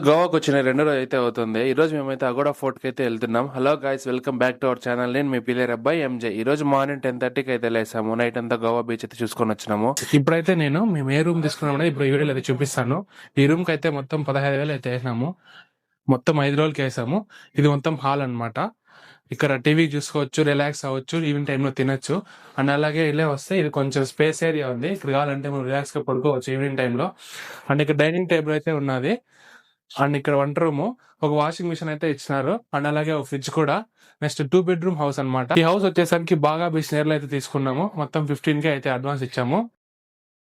గోవాకి వచ్చిన రెండో రోజు అయితే అవుతుంది. ఈ రోజు మేమైతే అగోడా ఫోర్ట్ కి అయితే వెళ్తున్నాం. Hello guys, welcome back to our channel. నేను మీ పిల్లర్ అబ్బాయి ఎంజే. ఈ రోజు మార్నింగ్ 10:30కి అయితే లేసాము. నైట్ అంతా గోవా బీచ్ అయితే చూసుకొని వచ్చినాము. ఇప్పుడైతే మేము ఏ రూమ్ తీసుకున్నామో ఇప్పుడు ఈ వీడియోలో అయితే చూపిస్తాను. ఈ రూమ్ కి అయితే మొత్తం 15,000 అయితే వేసినాము. మొత్తం 5 రోజులకి వేసాము. ఇది మొత్తం హాల్ అన్నమాట. ఇక్కడ టీవీ చూసుకోవచ్చు, రిలాక్స్ అవ్వచ్చు, ఈవినింగ్ టైంలో తినొచ్చు. అండ్ అలాగే ఇలా వస్తే ఇది కొంచెం స్పేస్ ఏరియా ఉంది. ఇక్కడ కావాలంటే మనం రిలాక్స్ గా పడుకోవచ్చు ఈవినింగ్ టైంలో. అండ్ ఇక్కడ డైనింగ్ టేబుల్ అయితే ఉన్నది. అండ్ ఇక్కడ వంట రూమ్, ఒక వాషింగ్ మిషన్ అయితే ఇచ్చినారు. అండ్ అలాగే ఒక ఫ్రిడ్జ్ కూడా. నెక్స్ట్ 2 బెడ్రూమ్ హౌస్ అన్నమాట. ఈ హౌస్ వచ్చేసరికి బాగా బిజినెస్ అయితే తీసుకున్నాము. మొత్తం 15K అయితే అడ్వాన్స్ ఇచ్చాము.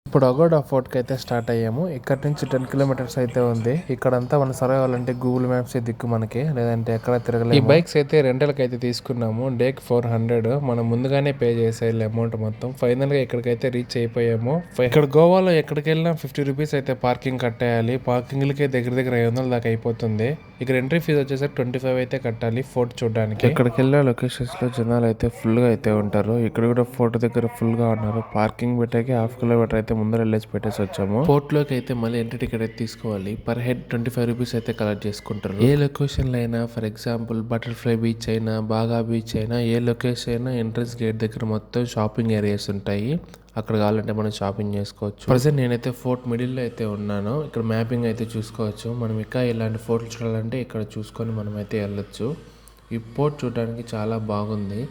ఇప్పుడు అగోడా ఫోర్ట్కి అయితే స్టార్ట్ అయ్యాము. ఇక్కడ నుంచి 10 కిలోమీటర్స్ అయితే ఉంది. ఇక్కడంతా మనం సర్వే అవ్వాలంటే గూగుల్ మ్యాప్స్ దిక్కు మనకి, లేదంటే ఎక్కడ తిరగలేదు. ఈ బైక్స్ అయితే రెంటల్కి అయితే తీసుకున్నాము. డేకి 400 మనం ముందుగానే పే చేసేయాలి అమౌంట్ మొత్తం. ఫైనల్ గా ఇక్కడికైతే రీచ్ అయిపోయాము. ఇక్కడ గోవాలో ఎక్కడికి వెళ్ళినా 50 రూపీస్ అయితే పార్కింగ్ కట్టేయాలి. పార్కింగ్లకే దగ్గర 500 దాకా అయిపోతుంది. ఇక్కడ ఎంట్రీ ఫీజు వచ్చేసరికి 25 అయితే కట్టాలి ఫోర్ట్ చూడడానికి. ఇక్కడికి వెళ్ళే లొకేషన్స్ లో జనాలు అయితే ఫుల్ గా అయితే ఉంటారు. ఇక్కడ కూడా ఫోర్ట్ దగ్గర ఫుల్ గా ఉన్నారు. పార్కింగ్ పెట్టాకి 1/2 కిలోమీటర్ అయితే ముందర వెళ్ళేసి పెట్టేసి వచ్చాము. పోర్ట్ లోకి అయితే మళ్ళీ ఎంట్రీ టికెట్ అయితే తీసుకోవాలి. పర్ హెడ్ 25 రూపీస్ అయితే కలెక్ట్ చేసుకుంటారు. ఏ లొకేషన్ లో అయినా, ఫర్ ఎగ్జాంపుల్ బటర్ఫ్లై బీచ్ అయినా, బాగా బీచ్ అయినా, ఏ లొకేషన్ అయినా ఎంట్రన్స్ గేట్ దగ్గర మొత్తం షాపింగ్ ఏరియాస్ ఉంటాయి. అక్కడ కావాలంటే మనం షాపింగ్ చేసుకోవచ్చు. ప్రజెంట్ నేనైతే ఫోర్ట్ మిడిల్ లో అయితే ఉన్నాను. ఇక్కడ మ్యాపింగ్ అయితే చూసుకోవచ్చు. మనం ఇంకా ఇలాంటి ఫోర్ట్లు చూడాలంటే ఇక్కడ చూసుకొని మనం అయితే వెళ్ళొచ్చు. ఈ పోర్ట్ చూడడానికి చాలా బాగుంది.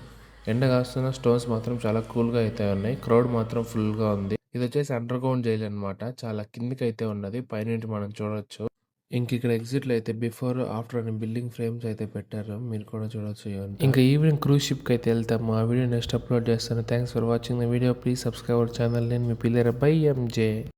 ఎండ కాస్తున్న స్టోన్స్ మాత్రం చాలా కూల్గా అయితే ఉన్నాయి. క్రౌడ్ మాత్రం ఫుల్గా ఉంది. ఇది వచ్చేసి అండర్ గ్రౌండ్ జైల్ అనమాట. చాలా కిందికి అయితే ఉన్నది. పైనుంచి మనం చూడొచ్చు. ఇంక ఇక్కడ ఎగ్జిట్ లో అయితే బిఫోర్ ఆఫ్టర్ అని బిల్డింగ్ ఫ్రేమ్స్ అయితే పెట్టారు. మీరు కూడా చూడొచ్చు. ఇంకా ఈవినింగ్ క్రూజ్ షిప్ కి అయితే వెళ్తాము. ఆ వీడియో నెక్స్ట్ అప్లోడ్ చేస్తాను. Thanks for watching the video. Please subscribe our channel. నేను మీ పిల్లర్ బై ఎంజే.